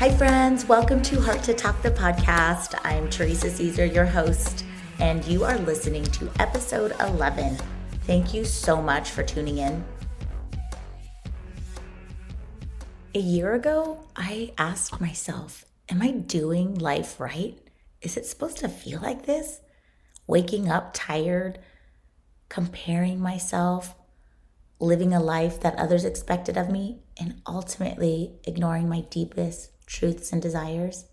Hi, friends. Welcome to Heart to Talk, the podcast. I'm Teresa Caesar, your host, and you are listening to episode 11. Thank you so much for tuning in. A year ago, I asked myself, am I doing life right? Is it supposed to feel like this? Waking up tired, comparing myself, living a life that others expected of me, and ultimately ignoring my deepest truths and desires.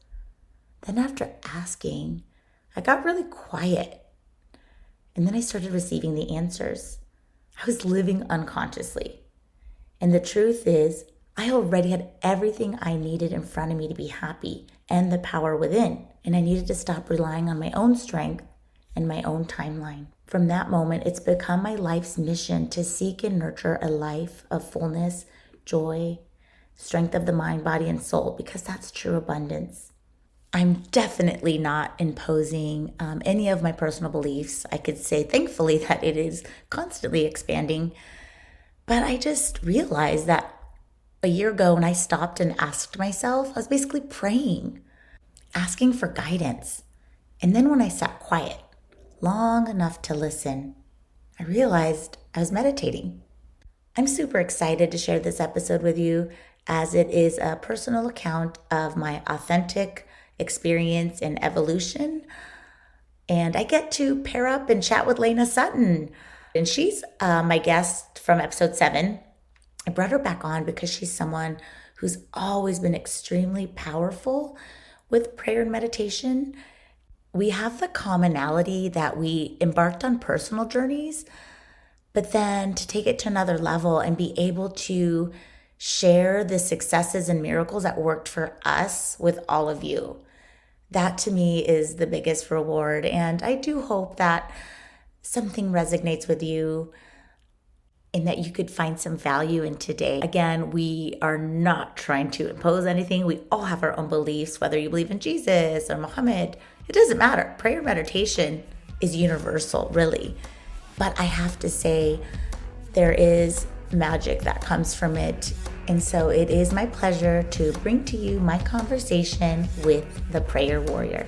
Then after asking, I got really quiet. And then I started receiving the answers. I was living unconsciously. And the truth is, I already had everything I needed in front of me to be happy and the power within. And I needed to stop relying on my own strength and my own timeline. From that moment, it's become my life's mission to seek and nurture a life of fullness, joy, strength of the mind, body, and soul, because that's true abundance. I'm definitely not imposing any of my personal beliefs. I could say, thankfully, that it is constantly expanding. But I just realized that a year ago when I stopped and asked myself, I was basically praying, asking for guidance. And then when I sat quiet, long enough to listen, I realized I was meditating. I'm super excited to share this episode with you as it is a personal account of my authentic experience and evolution. And I get to pair up and chat with Lainna Sutton. And she's my guest from episode 7. I brought her back on because she's someone who's always been extremely powerful with prayer and meditation. We have the commonality that we embarked on personal journeys, but then to take it to another level and be able to share the successes and miracles that worked for us with all of you. That to me is the biggest reward. And I do hope that something resonates with you and that you could find some value in today. Again, we are not trying to impose anything. We all have our own beliefs, whether you believe in Jesus or Muhammad. It doesn't matter. Prayer meditation is universal, really. But I have to say, there is magic that comes from it. And so it is my pleasure to bring to you my conversation with the prayer warrior.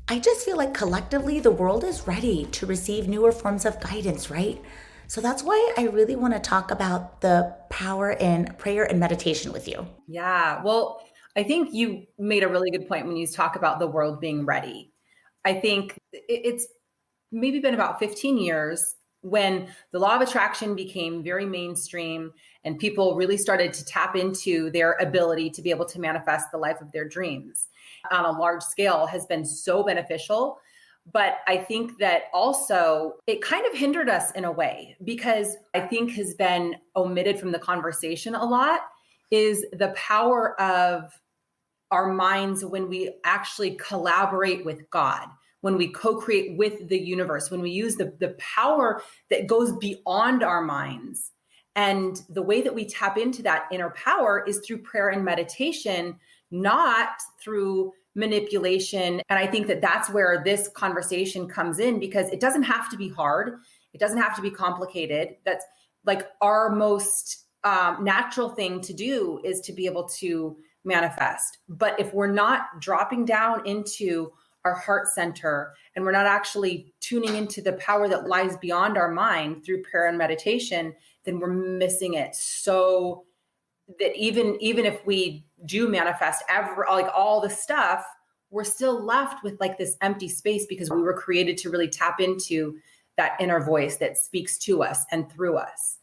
I just feel like collectively the world is ready to receive newer forms of guidance, right? So that's why I really want to talk about the power in prayer and meditation with you. Yeah, well, I think you made a really good point when you talk about the world being ready. I think it's maybe been about 15 years when the law of attraction became very mainstream and people really started to tap into their ability to be able to manifest the life of their dreams on a large scale has been so beneficial. But I think that also it kind of hindered us in a way because I think has been omitted from the conversation a lot is the power of our minds when we actually collaborate with God, when we co-create with the universe, when we use the power that goes beyond our minds. And the way that we tap into that inner power is through prayer and meditation, not through manipulation. And I think that that's where this conversation comes in because it doesn't have to be hard. It doesn't have to be complicated. That's like our most natural thing to do is to be able to manifest. But if we're not dropping down into our heart center and we're not actually tuning into the power that lies beyond our mind through prayer and meditation, then we're missing it. So that even if we do manifest all the stuff, we're still left with like this empty space because we were created to really tap into that inner voice that speaks to us and through us.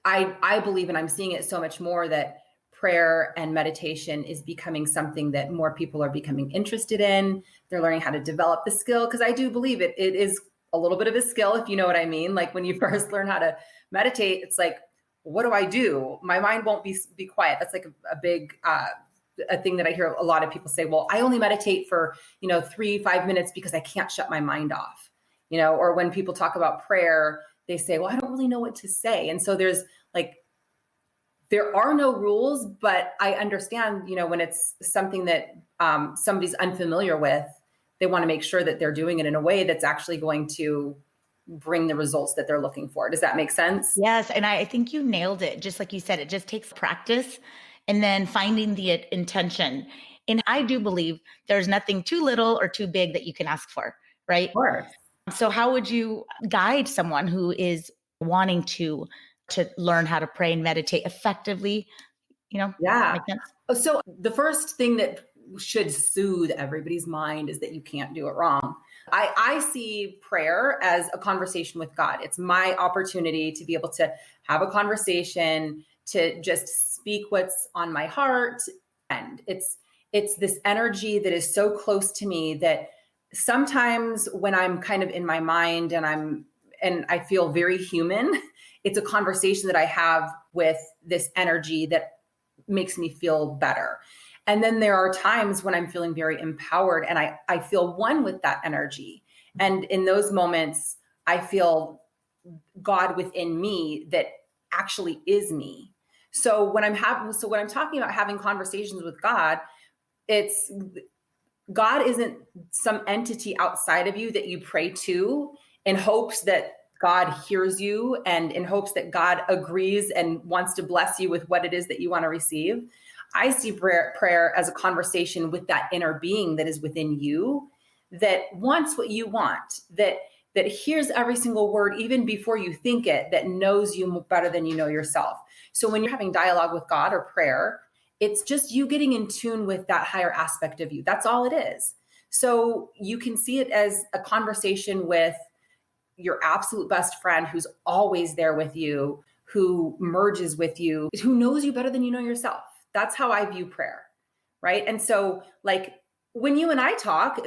I believe, and I'm seeing it so much more, that prayer and meditation is becoming something that more people are becoming interested in. They're learning how to develop the skill because I do believe it is a little bit of a skill, if you know what I mean. Like when you first learn how to meditate, it's like, what do I do? My mind won't be quiet. That's like a big a thing that I hear a lot of people say, well, I only meditate for 3-5 minutes because I can't shut my mind off. Or when people talk about prayer, they say, well, I don't really know what to say. And so there are no rules, but I understand, when it's something that somebody's unfamiliar with, they want to make sure that they're doing it in a way that's actually going to bring the results that they're looking for. Does that make sense? Yes. And I think you nailed it. Just like you said, it just takes practice and then finding the intention. And I do believe there's nothing too little or too big that you can ask for, right? Of course. So how would you guide someone who is wanting to learn how to pray and meditate effectively? Yeah. Make sense? So the first thing that should soothe everybody's mind is that you can't do it wrong. I see prayer as a conversation with God. It's my opportunity to be able to have a conversation, to just speak what's on my heart. And it's this energy that is so close to me that sometimes when I'm kind of in my mind and I feel very human, it's a conversation that I have with this energy that makes me feel better. And then there are times when I'm feeling very empowered and I feel one with that energy. And in those moments, I feel God within me that actually is me. So when I'm talking about having conversations with God, it's God isn't some entity outside of you that you pray to in hopes that God hears you and in hopes that God agrees and wants to bless you with what it is that you want to receive. I see prayer as a conversation with that inner being that is within you, that wants what you want, that hears every single word, even before you think it, that knows you better than you know yourself. So when you're having dialogue with God or prayer, it's just you getting in tune with that higher aspect of you. That's all it is. So you can see it as a conversation with your absolute best friend who's always there with you, who merges with you, who knows you better than you know yourself. That's how I view prayer, right? And so, like, when you and I talk,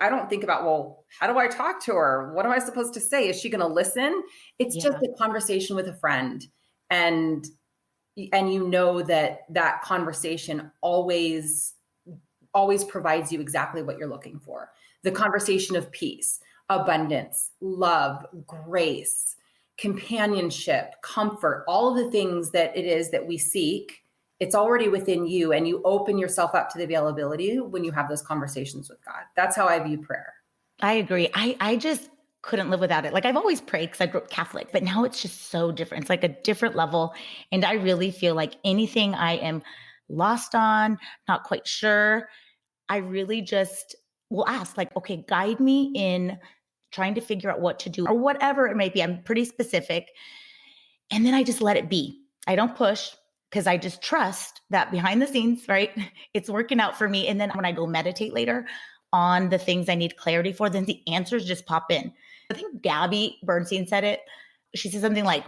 I don't think about, well, how do I talk to her? What am I supposed to say? Is she going to listen? It's just a conversation with a friend. And you know that conversation always provides you exactly what you're looking for. The conversation of peace, abundance, love, grace, companionship, comfort, all of the things that it is that we seek, it's already within you, and you open yourself up to the availability when you have those conversations with God. That's how I view prayer. I agree. I just couldn't live without it. Like, I've always prayed because I grew up Catholic, but now it's just so different. It's like a different level. And I really feel like anything I am lost on, not quite sure, I really just will ask, like, okay, guide me in trying to figure out what to do or whatever it may be. I'm pretty specific. And then I just let it be. I don't push because I just trust that behind the scenes, right? It's working out for me. And then when I go meditate later on the things I need clarity for, then the answers just pop in. I think Gabby Bernstein said it. She said something like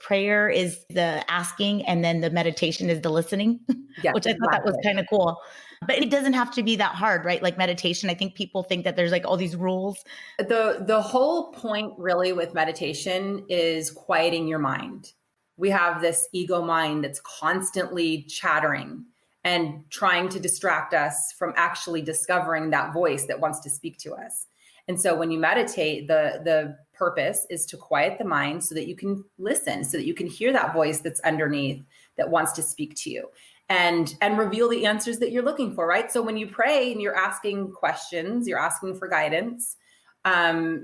prayer is the asking and then the meditation is the listening, Yes, which I thought that was kind of cool. But it doesn't have to be that hard, right? Like meditation, I think people think that there's like all these rules. The whole point really with meditation is quieting your mind. We have this ego mind that's constantly chattering and trying to distract us from actually discovering that voice that wants to speak to us. And so when you meditate, the purpose is to quiet the mind so that you can listen, so that you can hear that voice that's underneath that wants to speak to you and reveal the answers that you're looking for, right? So when you pray and you're asking questions, you're asking for guidance,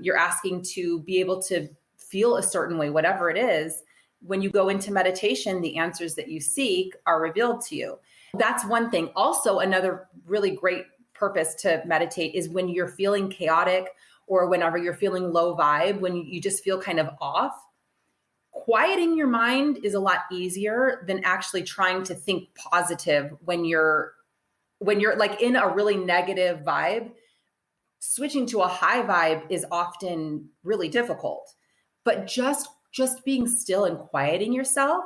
you're asking to be able to feel a certain way, whatever it is. When you go into meditation, the answers that you seek are revealed to you. That's one thing. Also, another really great purpose to meditate is when you're feeling chaotic or whenever you're feeling low vibe, when you just feel kind of off. Quieting your mind is a lot easier than actually trying to think positive when you're like in a really negative vibe. Switching to a high vibe is often really difficult, but just being still and quieting yourself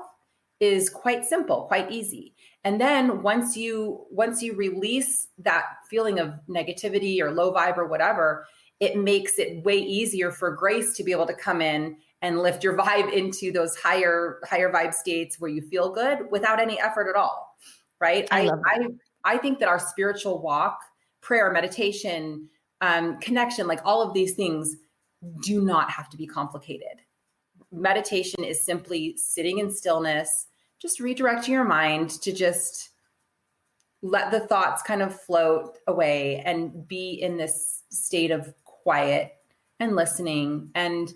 is quite simple, quite easy. And then once you release that feeling of negativity or low vibe or whatever, it makes it way easier for grace to be able to come in and lift your vibe into those higher vibe states where you feel good without any effort at all. Right? I love that. I think that our spiritual walk, prayer, meditation, connection, like all of these things do not have to be complicated. Meditation is simply sitting in stillness, just redirecting your mind to just let the thoughts kind of float away and be in this state of quiet and listening. And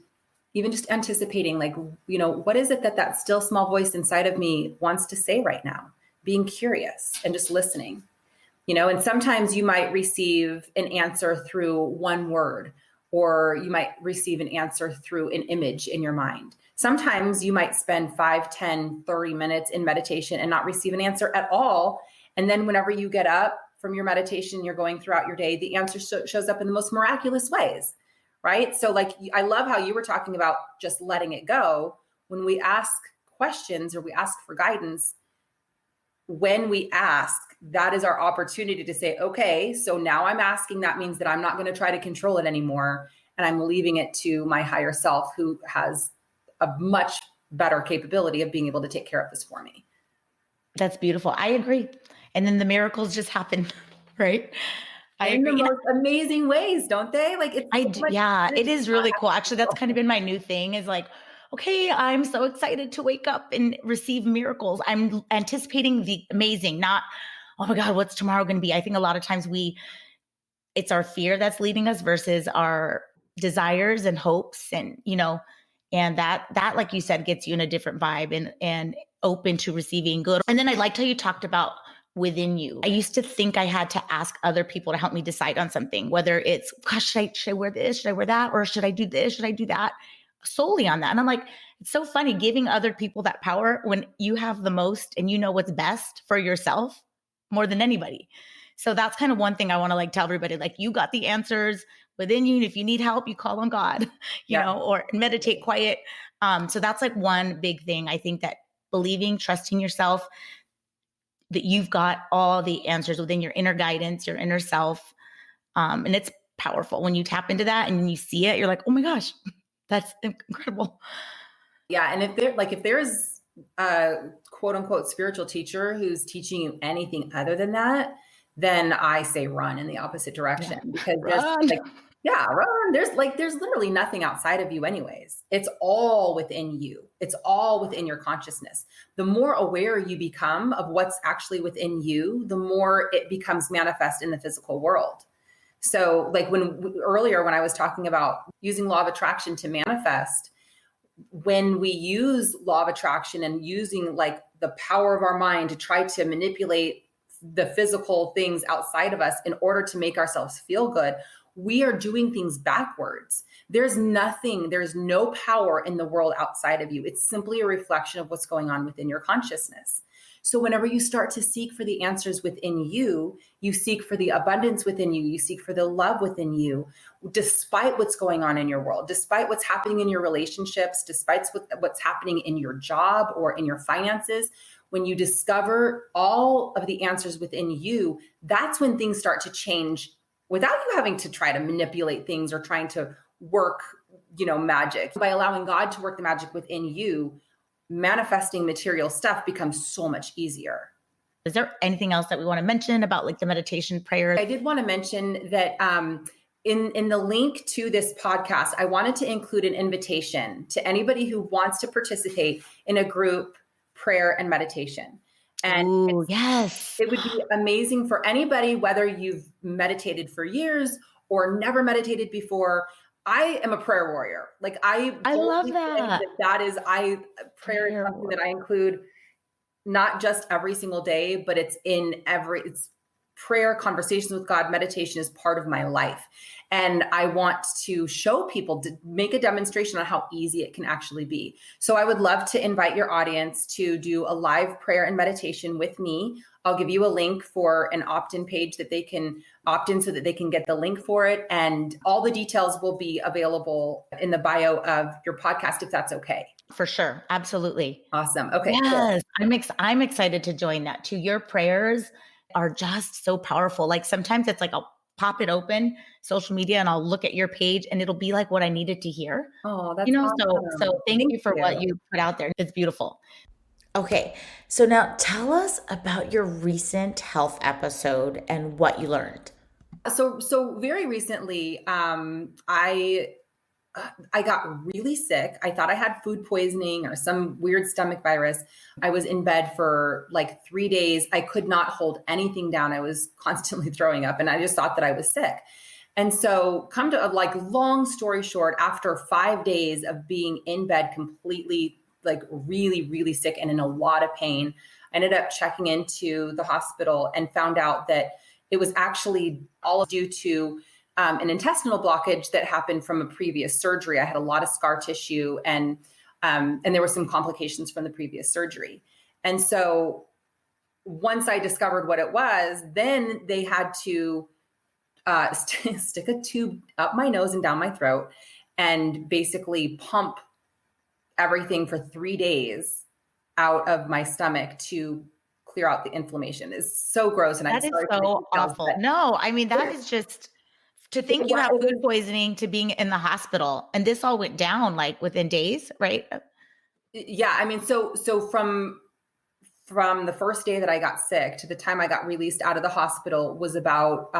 even just anticipating, like, what is it that that still small voice inside of me wants to say right now? Being curious and just listening. And sometimes you might receive an answer through one word, or you might receive an answer through an image in your mind. Sometimes you might spend 5, 10, 30 minutes in meditation and not receive an answer at all. And then whenever you get up from your meditation, you're going throughout your day, the answer shows up in the most miraculous ways, right? So like, I love how you were talking about just letting it go. When we ask questions or we ask for guidance, when we ask, that is our opportunity to say, okay, so now I'm asking, that means that I'm not going to try to control it anymore. And I'm leaving it to my higher self, who has a much better capability of being able to take care of this for me. That's beautiful. I agree. And then the miracles just happen, right? I In the agree. most amazing ways, don't they? Like, it's Yeah, it is really cool. Actually, that's kind of been my new thing, is like, okay, I'm so excited to wake up and receive miracles. I'm anticipating the amazing, not, oh my God, what's tomorrow going to be? I think a lot of times it's our fear that's leading us versus our desires and hopes, and and that like you said, gets you in a different vibe and open to receiving good. And then I liked how you talked about within you. I used to think I had to ask other people to help me decide on something, whether it's, gosh, should I wear this, should I wear that, or should I do this, should I do that, solely on that. And I'm like, it's so funny giving other people that power when you have the most and you know what's best for yourself more than anybody. So that's kind of one thing I want to like tell everybody, like, you got the answers within you. And if you need help, you call on God, or meditate, quiet. So that's like one big thing. I think that believing, trusting yourself, that you've got all the answers within your inner guidance, your inner self. And it's powerful when you tap into that and you see it, you're like, oh my gosh, that's incredible. Yeah. And if there's a quote unquote spiritual teacher who's teaching you anything other than that, then I say run in the opposite direction, because there's run. There's literally nothing outside of you anyways. It's all within you. It's all within your consciousness. The more aware you become of what's actually within you, the more it becomes manifest in the physical world. So like earlier when I was talking about using law of attraction to manifest, when we use law of attraction and using like the power of our mind to try to manipulate the physical things outside of us in order to make ourselves feel good, we are doing things backwards. There's no power in the world outside of you. It's simply a reflection of what's going on within your consciousness. So whenever you start to seek for the answers within you, you seek for the abundance within you, you seek for the love within you, despite what's going on in your world, despite what's happening in your relationships, despite what's happening in your job or in your finances. When you discover all of the answers within you, that's when things start to change without you having to try to manipulate things or trying to work, magic. By allowing God to work the magic within you, manifesting material stuff becomes so much easier. Is there anything else that we want to mention about like the meditation prayer? I did want to mention that in the link to this podcast, I wanted to include an invitation to anybody who wants to participate in a group prayer and meditation. And yes, it would be amazing for anybody, whether you've meditated for years or never meditated before. I am a prayer warrior. Like I love that. Prayer is something that I include not just every single day, but it's prayer, conversations with God, meditation is part of my life. And I want to show people, to make a demonstration on how easy it can actually be. So I would love to invite your audience to do a live prayer and meditation with me. I'll give you a link for an opt-in page that they can opt in so that they can get the link for it. And all the details will be available in the bio of your podcast, if that's okay. For sure. Absolutely. Awesome. Okay. Yes. Cool. I'm excited to join that too. Your prayers are just so powerful. Like sometimes it's like, I'll pop it open, social media, and I'll look at your page and it'll be like what I needed to hear. Oh, that's awesome. So thank you for what you put out there. It's beautiful. Okay, so now tell us about your recent health episode and what you learned. So very recently, I got really sick. I thought I had food poisoning or some weird stomach virus. I was in bed for like 3 days. I could not hold anything down. I was constantly throwing up and I just thought that I was sick. And so come to like long story short, after 5 days of being in bed completely, like really, really sick and in a lot of pain, I ended up checking into the hospital and found out that it was actually all due to an intestinal blockage that happened from a previous surgery. I had a lot of scar tissue, and there were some complications from the previous surgery. And so once I discovered what it was, then they had to stick a tube up my nose and down my throat and basically pump everything for 3 days out of my stomach to clear out the inflammation. It's so gross. And I'm That is sorry for the so details, awful. but No, I mean, that is just to think you have food poisoning to being in the hospital. And this all went down like within days, right? yeah, I mean, so from the first day that I got sick to the time I got released out of the hospital was about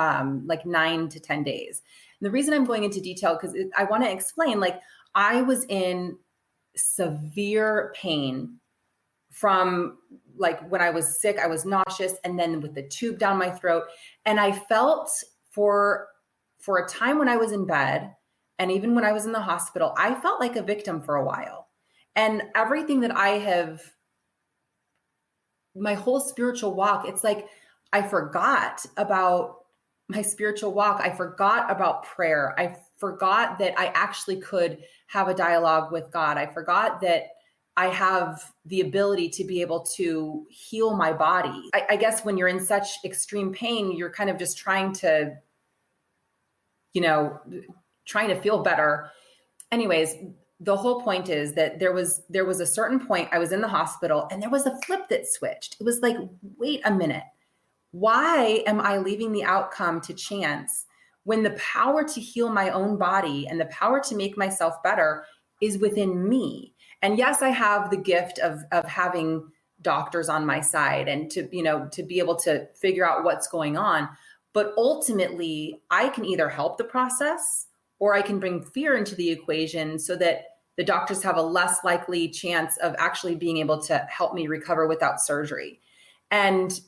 like 9 to 10 days. And the reason I'm going into detail, because I want to explain, like I was in severe pain from like when I was sick, I was nauseous, and then with the tube down my throat. And I felt for a time when I was in bed, and even when I was in the hospital, I felt like a victim for a while. And everything that I have, my whole spiritual walk, it's like I forgot about my spiritual walk. I forgot about prayer. I forgot that I actually could have a dialogue with God. I forgot that I have the ability to be able to heal my body. I guess when you're in such extreme pain, you're kind of just trying to, trying to feel better. Anyways, the whole point is that there was a certain point I was in the hospital and there was a flip that switched. It was like, wait a minute. Why am I leaving the outcome to chance when the power to heal my own body and the power to make myself better is within me? And yes, I have the gift of having doctors on my side and to be able to figure out what's going on. But ultimately, I can either help the process or I can bring fear into the equation so that the doctors have a less likely chance of actually being able to help me recover without surgery. And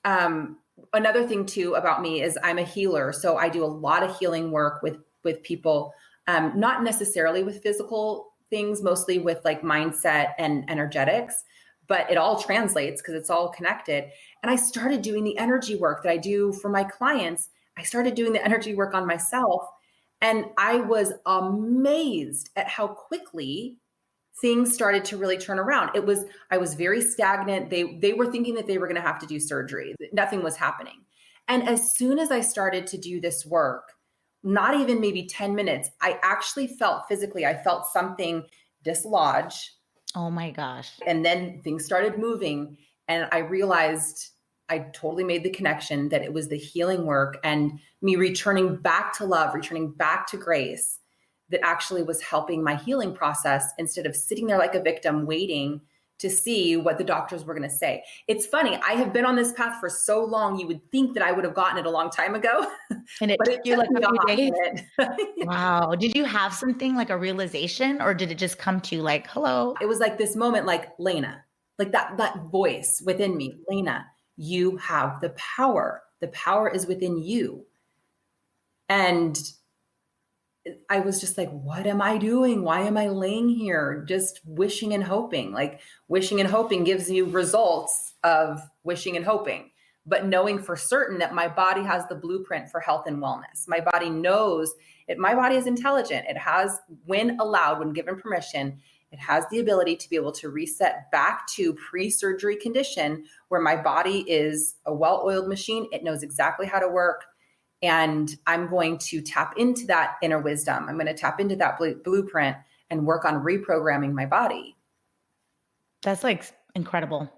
another thing too about me is I'm a healer. So I do a lot of healing work with people, not necessarily with physical things, mostly with like mindset and energetics, but it all translates because it's all connected. And I started doing the energy work that I do for my clients. I started doing the energy work on myself. And I was amazed at how quickly things started to really turn around. I was very stagnant. They were thinking that they were going to have to do surgery. Nothing was happening. And as soon as I started to do this work, not even maybe 10 minutes, I actually felt physically, I felt something dislodge. Oh my gosh. And then things started moving. And I realized I totally made the connection that it was the healing work and me returning back to love, returning back to grace that actually was helping my healing process instead of sitting there like a victim waiting to see what the doctors were going to say. It's funny. I have been on this path for so long. You would think that I would have gotten it a long time ago. And it but took you like me a few minute. days. Wow. Did you have something like a realization or did it just come to you like, hello? It was like this moment, like Lainna, like that voice within me, Lainna, you have the power. The power is within you. And I was just like, what am I doing? Why am I laying here just wishing and hoping? Like wishing and hoping gives you results of wishing and hoping, but knowing for certain that my body has the blueprint for health and wellness. My body knows it. My body is intelligent. It has, when allowed, when given permission, it has the ability to be able to reset back to pre-surgery condition where my body is a well-oiled machine. It knows exactly how to work. And I'm going to tap into that inner wisdom. I'm going to tap into that blueprint and work on reprogramming my body. That's like incredible.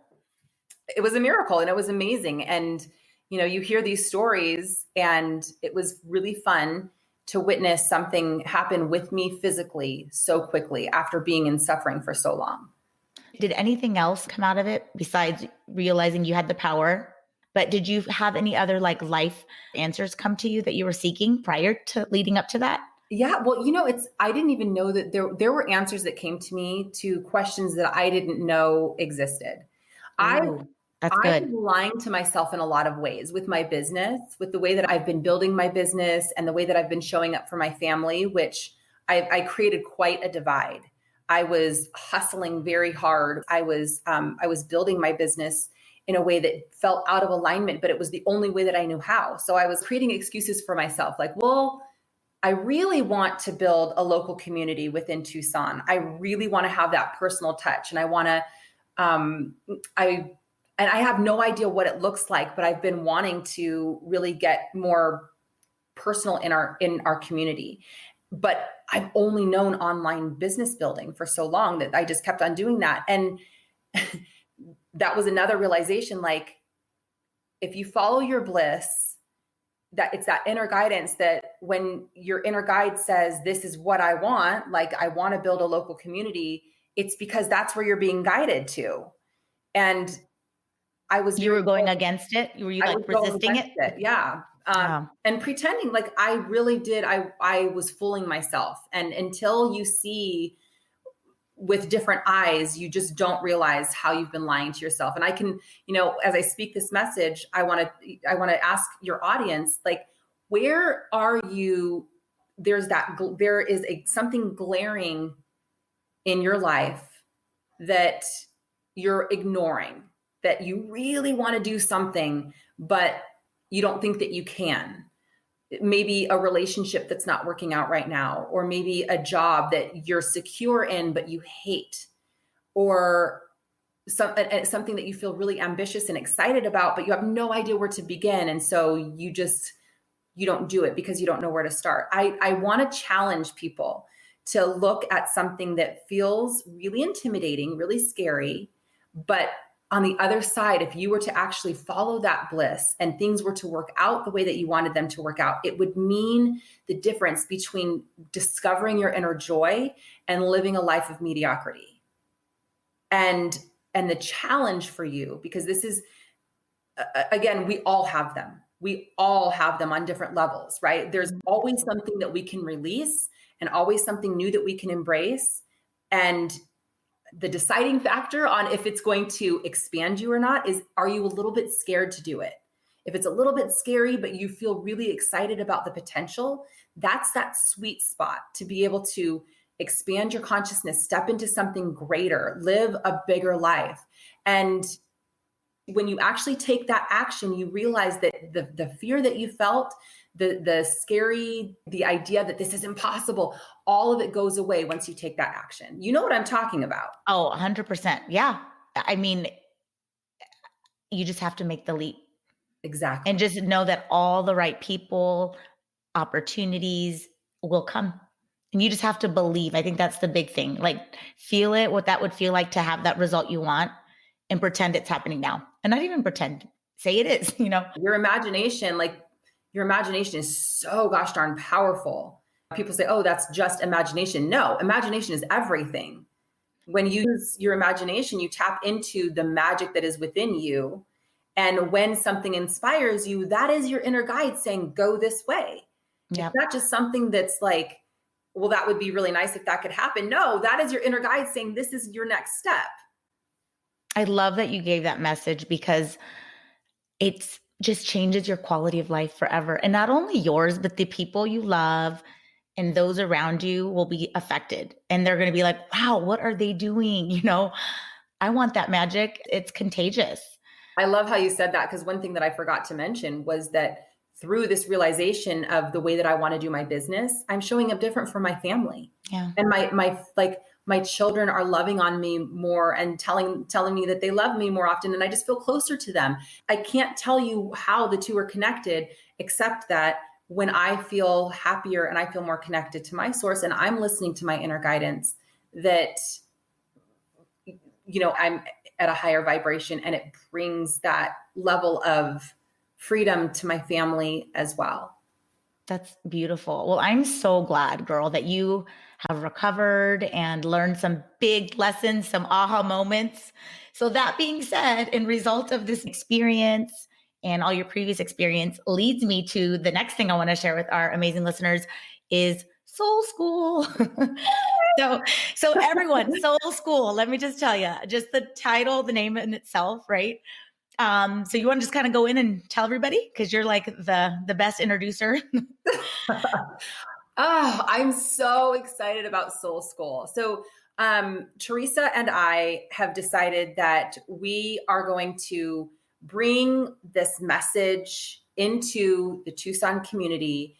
It was a miracle and it was amazing. And, you hear these stories and it was really fun to witness something happen with me physically so quickly after being in suffering for so long. Did anything else come out of it besides realizing you had the power? But did you have any other like life answers come to you that you were seeking prior to leading up to that? Yeah, well, I didn't even know that there were answers that came to me to questions that I didn't know existed. Ooh. That's I good. was lying to myself in a lot of ways with my business, with the way that I've been building my business and the way that I've been showing up for my family, which I created quite a divide. I was hustling very hard. I was building my business in a way that felt out of alignment, but it was the only way that I knew how. So I was creating excuses for myself, like, well, I really want to build a local community within Tucson. I really want to have that personal touch, and I want to. I and I have no idea what it looks like, but I've been wanting to really get more personal in our community. But I've only known online business building for so long that I just kept on doing that. And that was another realization, like, if you follow your bliss, that it's that inner guidance, that when your inner guide says, this is what I want, like, I want to build a local community, it's because that's where you're being guided to. And I was You very were going against it? Were you I like was going resisting it? against it. Yeah. Wow. And pretending like I really did. I was fooling myself. And until you see with different eyes, you just don't realize how you've been lying to yourself. And I can, as I speak this message, I want to ask your audience, like, where are you? There is something glaring in your life that you're ignoring, that you really want to do something, but you don't think that you can. Maybe a relationship that's not working out right now, or maybe a job that you're secure in, but you hate, or something that you feel really ambitious and excited about, but you have no idea where to begin. And so you don't do it because you don't know where to start. I want to challenge people to look at something that feels really intimidating, really scary, but on the other side, if you were to actually follow that bliss and things were to work out the way that you wanted them to work out, it would mean the difference between discovering your inner joy and living a life of mediocrity. And the challenge for you, because this is, again, we all have them. We all have them on different levels, right? There's always something that we can release and always something new that we can embrace. And the deciding factor on if it's going to expand you or not is, are you a little bit scared to do it? If it's a little bit scary, but you feel really excited about the potential, that's that sweet spot to be able to expand your consciousness, step into something greater, live a bigger life. And when you actually take that action, you realize that the fear that you felt, the scary, the idea that this is impossible, all of it goes away once you take that action. You know what I'm talking about? Oh, 100%. Yeah. I mean, you just have to make the leap Exactly. and just know that all the right people, opportunities will come. And you just have to believe. I think that's the big thing. Like, feel it, what that would feel like to have that result you want, and pretend it's happening now. And not even pretend, say it is, Your imagination is so gosh darn powerful. People say, oh, that's just imagination. No, imagination is everything. When you use your imagination, you tap into the magic that is within you. And when something inspires you, that is your inner guide saying, go this way. Yep. It's not just something that's like, well, that would be really nice if that could happen. No, that is your inner guide saying, this is your next step. I love that you gave that message, because it's just changes your quality of life forever. And not only yours, but the people you love and those around you will be affected. And they're going to be like, wow, what are they doing? I want that magic. It's contagious. I love how you said that, because one thing that I forgot to mention was that through this realization of the way that I want to do my business, I'm showing up different for my family. Yeah. And my children are loving on me more and telling me that they love me more often, and I just feel closer to them. I can't tell you how the two are connected, except that when I feel happier and I feel more connected to my source and I'm listening to my inner guidance, that I'm at a higher vibration, and it brings that level of freedom to my family as well. That's beautiful. Well, I'm so glad, girl, that you have recovered and learned some big lessons, some aha moments. So that being said, in result of this experience and all your previous experience, leads me to the next thing I want to share with our amazing listeners is Soul School. So everyone, Soul School, let me just tell you, just the title, the name in itself, right? So you want to just kind of go in and tell everybody, because you're like the best introducer. Oh, I'm so excited about Soul School. So, Teresa and I have decided that we are going to bring this message into the Tucson community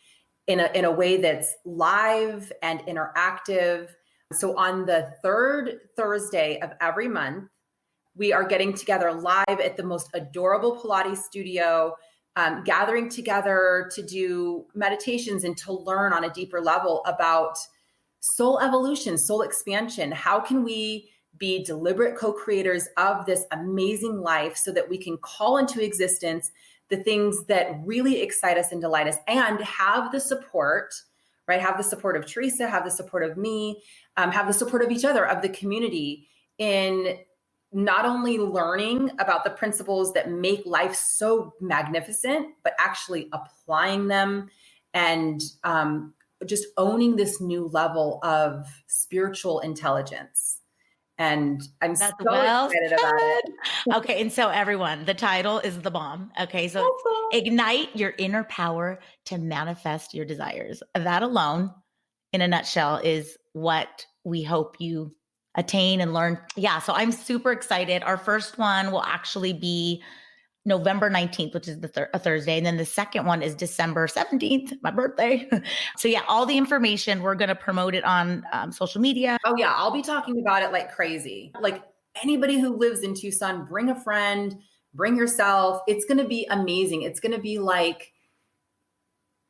in a way that's live and interactive. So, on the third Thursday of every month, we are getting together live at the most adorable Pilates studio, gathering together to do meditations and to learn on a deeper level about soul evolution, soul expansion. How can we be deliberate co-creators of this amazing life so that we can call into existence the things that really excite us and delight us, and have the support, right? Have the support of Teresa, have the support of me, have the support of each other, of the community, in not only learning about the principles that make life so magnificent, but actually applying them and just owning this new level of spiritual intelligence. And I'm That's so well excited about it. said. Okay. And so everyone, the title is The Bomb. Okay. So it's Ignite Your Inner Power to Manifest Your Desires. That alone, in a nutshell, is what we hope you attain and learn. Yeah. So I'm super excited. Our first one will actually be November 19th, which is a Thursday. And then the second one is December 17th, my birthday. So yeah, all the information, we're going to promote it on social media. Oh yeah, I'll be talking about it like crazy. Like, anybody who lives in Tucson, bring a friend, bring yourself. It's going to be amazing. It's going to be like,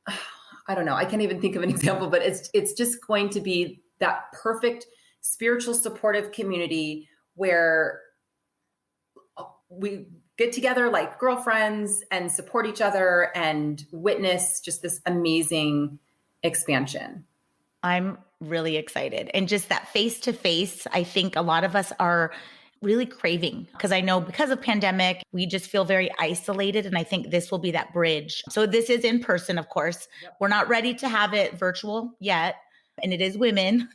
I don't know, I can't even think of an example, but it's just going to be that perfect spiritual supportive community where we get together like girlfriends and support each other and witness just this amazing expansion. I'm really excited. And just that face to face, I think a lot of us are really craving, because I know because of pandemic, we just feel very isolated. And I think this will be that bridge. So this is in person, of course. Yep. We're not ready to have it virtual yet. And it is women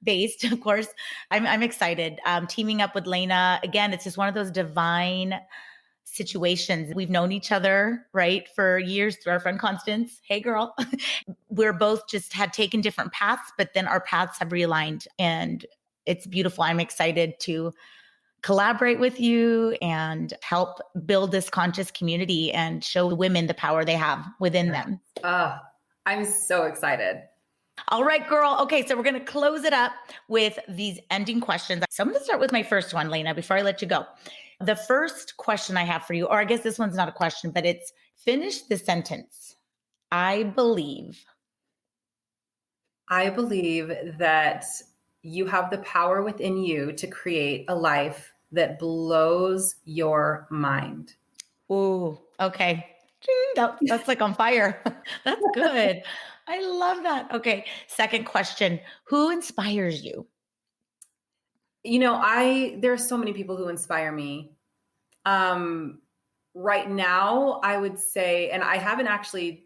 based, of course. I'm excited. Teaming up with Lainna. Again, it's just one of those divine situations. We've known each other, right, for years through our friend Constance. Hey, girl. We're both just had taken different paths, but then our paths have realigned, and it's beautiful. I'm excited to collaborate with you and help build this conscious community and show women the power they have within them. I'm so excited. All right, girl. Okay, so we're going to close it up with these ending questions. So I'm going to start with my first one, Lainna, before I let you go. The first question I have for you, or I guess this one's not a question, but it's finish the sentence. I believe that you have the power within you to create a life that blows your mind. Ooh, okay. That's like on fire. That's good. I love that. Okay. Second question. Who inspires you? You know, there are so many people who inspire me. Right now, I would say, and I haven't actually,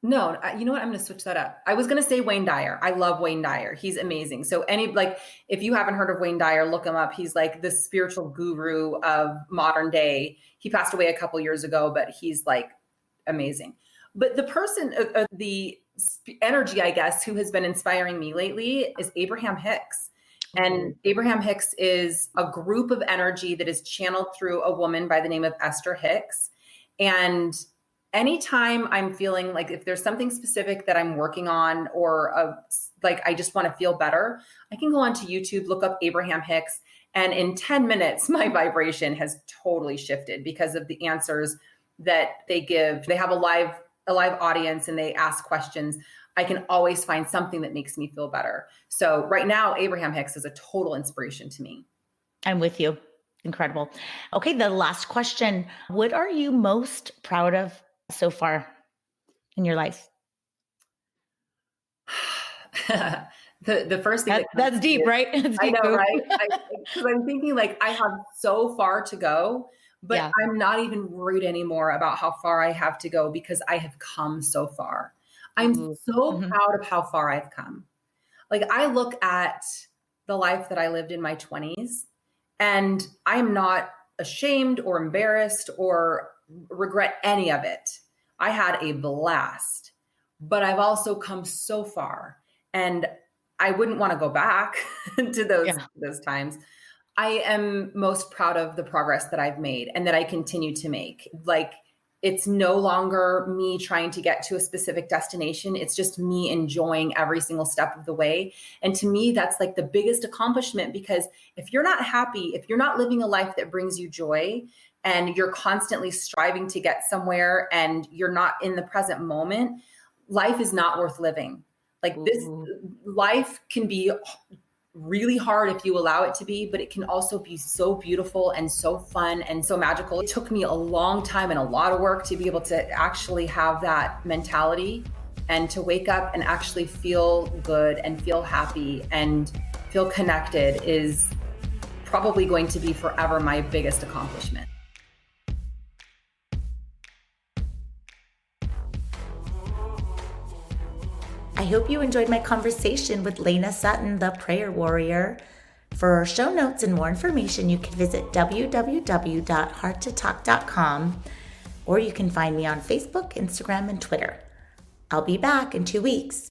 no, you know what? I'm going to switch that up. I was going to say Wayne Dyer. I love Wayne Dyer. He's amazing. So if you haven't heard of Wayne Dyer, look him up. He's like the spiritual guru of modern day. He passed away a couple years ago, but he's like amazing. But the person, the energy, I guess, who has been inspiring me lately is Abraham Hicks. And Abraham Hicks is a group of energy that is channeled through a woman by the name of Esther Hicks. And anytime I'm feeling like if there's something specific that I'm working on, or like I just want to feel better, I can go onto YouTube, look up Abraham Hicks, and in 10 minutes, my vibration has totally shifted because of the answers that they give. They have a live audience and they ask questions. I can always find something that makes me feel better. So right now, Abraham Hicks is a total inspiration to me. I'm with you. Incredible. Okay, the last question. What are you most proud of so far in your life? The first thing that's deep, right? I know, right? Because I'm thinking like I have so far to go, but yeah. I'm not even worried anymore about how far I have to go because I have come so far. I'm so proud of how far I've come. Like I look at the life that I lived in my 20s, and I'm not ashamed or embarrassed or regret any of it. I had a blast, but I've also come so far, and I wouldn't want to go back to those times. I am most proud of the progress that I've made and that I continue to make. Like, it's no longer me trying to get to a specific destination. It's just me enjoying every single step of the way. And to me, that's like the biggest accomplishment, because if you're not happy, if you're not living a life that brings you joy, and you're constantly striving to get somewhere and you're not in the present moment, life is not worth living. Like, this life can be really hard if you allow it to be, but it can also be so beautiful and so fun and so magical. It took me a long time and a lot of work to be able to actually have that mentality and to wake up and actually feel good and feel happy and feel connected is probably going to be forever my biggest accomplishment. I hope you enjoyed my conversation with Lainna Sutton, the prayer warrior. For show notes and more information, you can visit www.hearttotalk.com, or you can find me on Facebook, Instagram, and Twitter. I'll be back in 2 weeks.